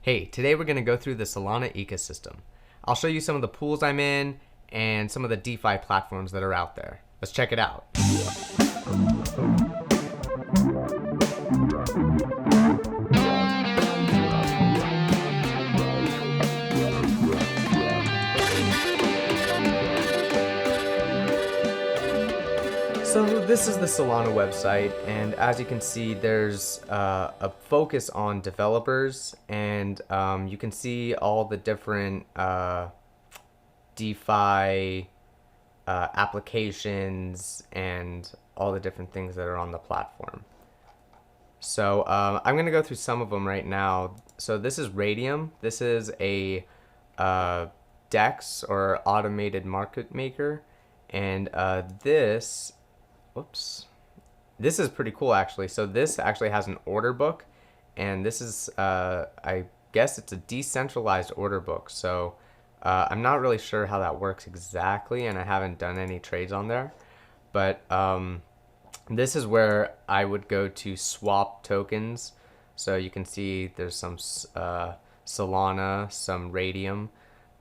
Hey, today we're going to go through the Solana ecosystem. I'll show you some of the pools I'm in and some of the DeFi platforms that are out there. Let's check it out. So this is the Solana website, and as you can see, there's a focus on developers, and you can see all the different DeFi applications and all the different things that are on the platform. So I'm going to go through some of them right now. So this is Raydium. This is a DEX or automated market maker, and whoops. This is pretty cool actually. So this actually has an order book, and this is I guess it's a decentralized order book. So I'm not really sure how that works exactly, and I haven't done any trades on there. But this is where I would go to swap tokens. So you can see there's some Solana, some Raydium,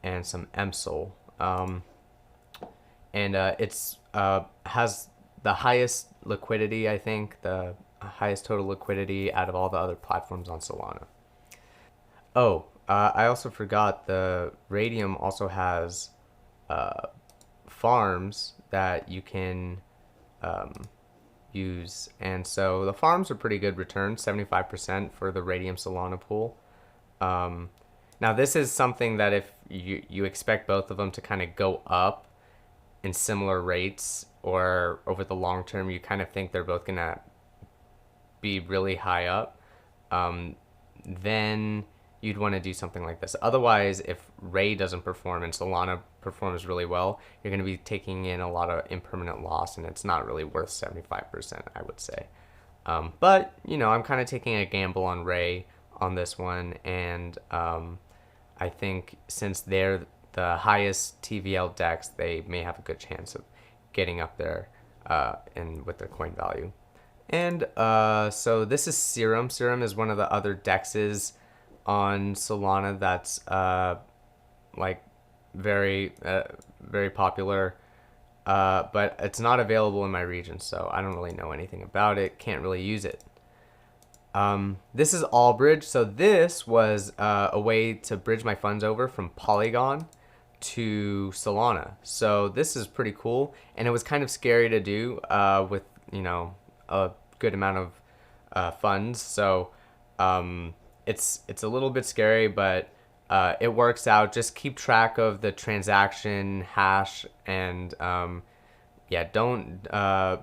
and some MSOL. And it's has the highest liquidity, I think, the highest total liquidity out of all the other platforms on Solana. Oh, I also forgot the Raydium also has farms that you can use. And so the farms are pretty good return, 75% for the Raydium Solana pool. Now this is something that if you expect both of them to kind of go up in similar rates, or over the long term you kind of think they're both gonna be really high up, then you'd want to do something like this. Otherwise, if Ray doesn't perform and Solana performs really well, you're going to be taking in a lot of impermanent loss, and it's not really worth 75%, I would say. But I'm kind of taking a gamble on Ray on this one, and I think since they're the highest TVL DEX, they may have a good chance of getting up there with their coin value. And so this is Serum. Serum is one of the other DEXs on Solana that's like very popular, but it's not available in my region, so I don't really know anything about it. Can't really use it. This is Allbridge. So this was a way to bridge my funds over from Polygon to Solana. So this is pretty cool, and it was kind of scary to do with a good amount of funds. So it's a little bit scary, but it works out. Just keep track of the transaction hash, and yeah, don't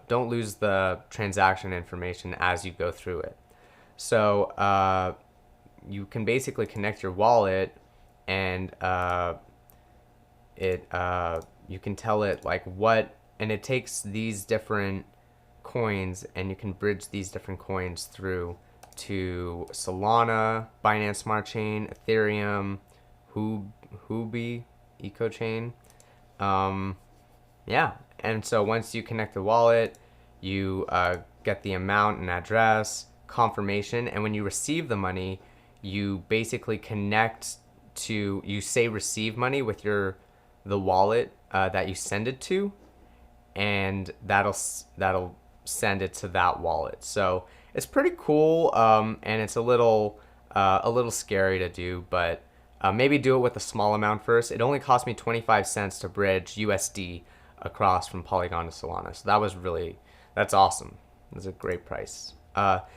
lose the transaction information as you go through it. So you can basically connect your wallet, and you can tell it like what, and it takes these different coins, and you can bridge these different coins through to Solana, Binance Smart Chain, Ethereum, Huobi Ecochain. Yeah, and so once you connect the wallet, you get the amount and address, confirmation, and when you receive the money, you basically you say receive money with the wallet that you send it to, and that'll send it to that wallet. So it's pretty cool, and it's a little scary to do, but maybe do it with a small amount first. It only cost me 25 cents to bridge USD across from Polygon to Solana, so that's awesome. That's a great price.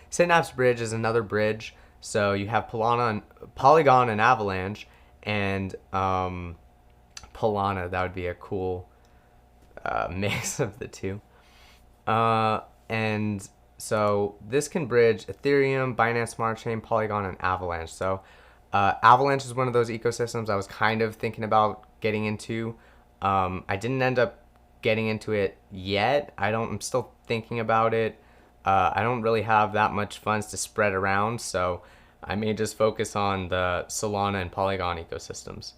Synapse bridge is another bridge. So you have Polygon and Avalanche, and Polana. That would be a cool mix of the two. And so this can bridge Ethereum, Binance Smart Chain, Polygon, and Avalanche. So Avalanche is one of those ecosystems I was kind of thinking about getting into. I didn't end up getting into it yet. I'm still thinking about it. I don't really have that much funds to spread around, so I may just focus on the Solana and Polygon ecosystems.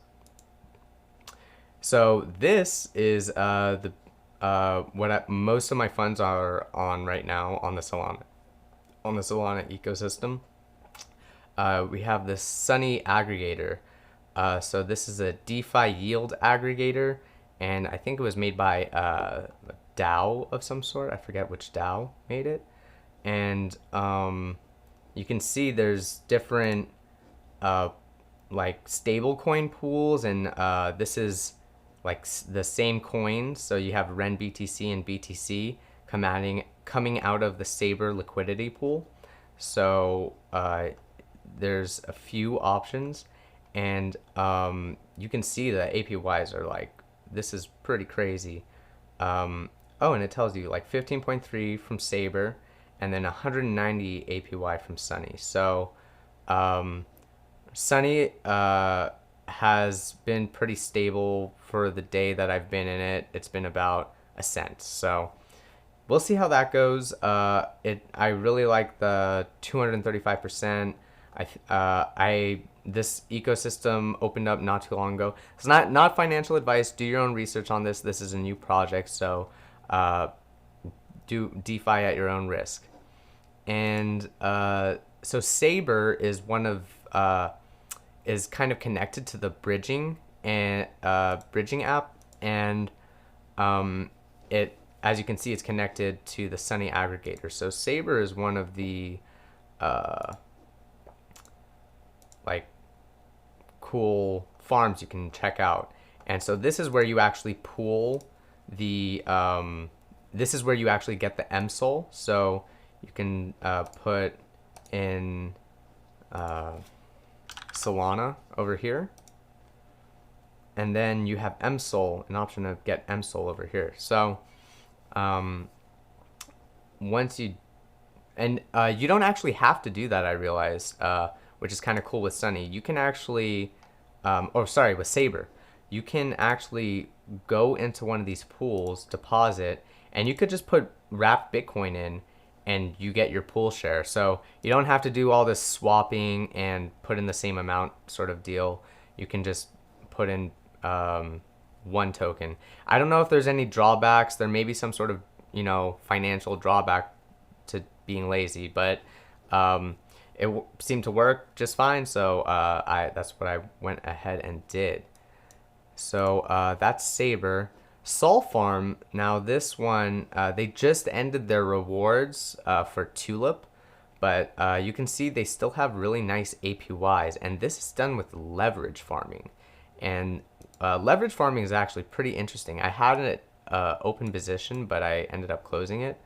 So this is most of my funds are on right now on the Solana ecosystem. we have this Sunny Aggregator. So this is a DeFi yield aggregator, and I think it was made by a DAO of some sort. I forget which DAO made it. And you can see there's different like stablecoin pools, and this is like the same coins. So you have REN BTC and BTC coming out of the Saber liquidity pool. So there's a few options, and you can see the APYs are like, this is pretty crazy. Oh, and it tells you like 15.3 from Saber, and then 190 APY from Sunny. So Sunny has been pretty stable for the day that I've been in it. It's been about a cent. So we'll see how that goes. I really like the 235%. This ecosystem opened up not too long ago. It's not financial advice. Do your own research on this. This is a new project, so do DeFi at your own risk. And so Saber is is kind of connected to the bridging app, and it, as you can see, it's connected to the Sunny Aggregator. So Saber is one of the like cool farms you can check out. And so this is where you actually pool the this is where you actually get the MSOL. So you can put in Solana over here, and then you have MSOL, an option to get MSOL over here. So once you you don't actually have to do that, I realized, which is kind of cool with Sunny. You can actually with Saber, you can actually go into one of these pools, deposit, and you could just put wrapped Bitcoin in, and you get your pool share. So you don't have to do all this swapping and put in the same amount sort of deal. You can just put in one token. I don't know if there's any drawbacks. There may be some sort of, financial drawback to being lazy, but it seemed to work just fine. So that's what I went ahead and did. So that's Saber. Solfarm, now this one, they just ended their rewards for Tulip, but you can see they still have really nice APYs, and this is done with leverage farming. And leverage farming is actually pretty interesting. I had it open position, but I ended up closing it.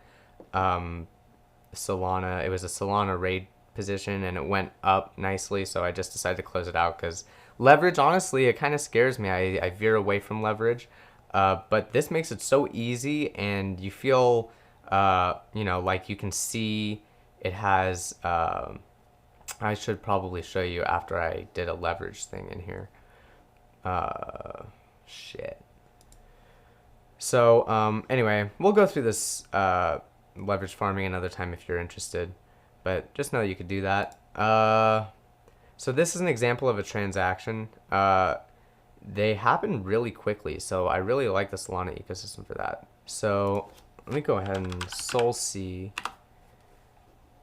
Solana, it was a Solana raid position, and it went up nicely, so I just decided to close it out because leverage, honestly, it kind of scares me. I veer away from leverage. But this makes it so easy, and you feel, like you can see it has, I should probably show you after I did a leverage thing in here. Shit. So, anyway, we'll go through this leverage farming another time if you're interested, but just know you could do that. So this is an example of a transaction. They happen really quickly, so I really like the Solana ecosystem for that. So let me go ahead, and Solsea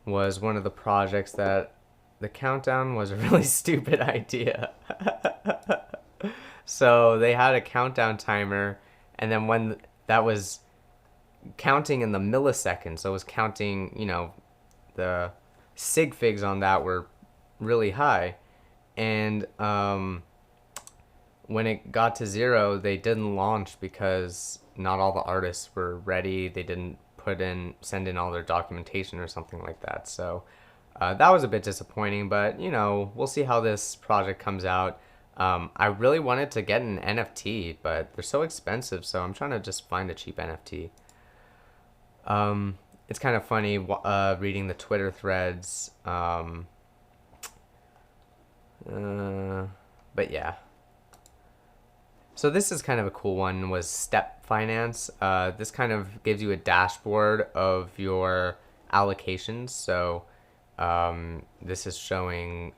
was one of the projects that the countdown was a really stupid idea. So they had a countdown timer, and then when that was counting in the milliseconds, so it was counting, the sig figs on that were really high, and when it got to 0, they didn't launch because not all the artists were ready. They didn't send in all their documentation or something like that. So that was a bit disappointing, but we'll see how this project comes out. I really wanted to get an NFT, but they're so expensive, so I'm trying to just find a cheap NFT. It's kind of funny reading the Twitter threads. But yeah. So this is kind of a cool one, was Step.finance. This kind of gives you a dashboard of your allocations. So this is showing,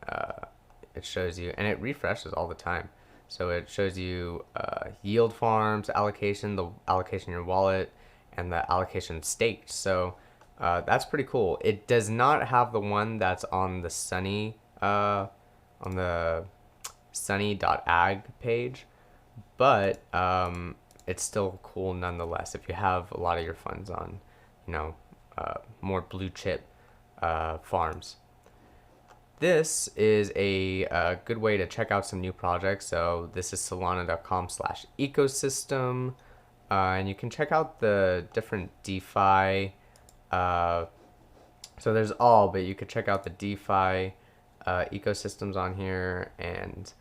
it shows you, and it refreshes all the time. So it shows you yield farms, allocation, the allocation in your wallet, and the allocation staked. So that's pretty cool. It does not have the one that's on the Sunny on the Sunny.ag page, but it's still cool nonetheless if you have a lot of your funds on, more blue chip farms. This is a good way to check out some new projects. So this is Solana.com/ecosystem, and you can check out the different DeFi. So there's all, but you could check out the DeFi ecosystems on here, and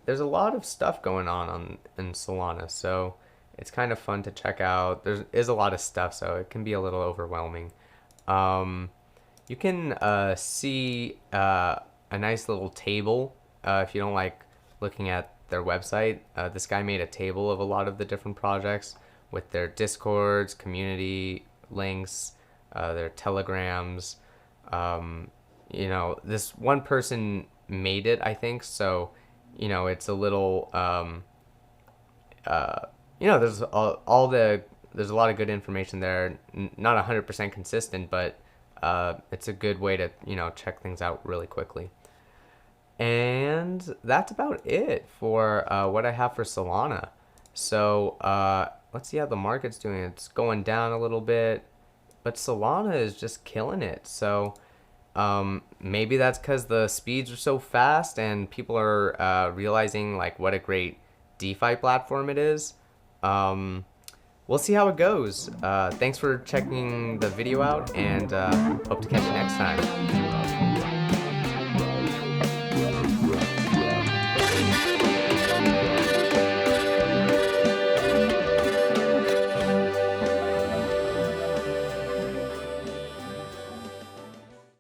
there's a lot of stuff going on in Solana. So it's kind of fun to check out. There is a lot of stuff, so it can be a little overwhelming. You can see a nice little table if you don't like looking at their website. This guy made a table of a lot of the different projects with their Discords, community links, their Telegrams. This one person made it, I think, so it's a little there's there's a lot of good information there. Not 100% consistent, but it's a good way to check things out really quickly. And that's about it for what I have for Solana. So let's see how the market's doing. It's going down a little bit, but Solana is just killing it. So maybe that's because the speeds are so fast and people are realizing like what a great DeFi platform it is. We'll see how it goes. Thanks for checking the video out, and hope to catch you next time.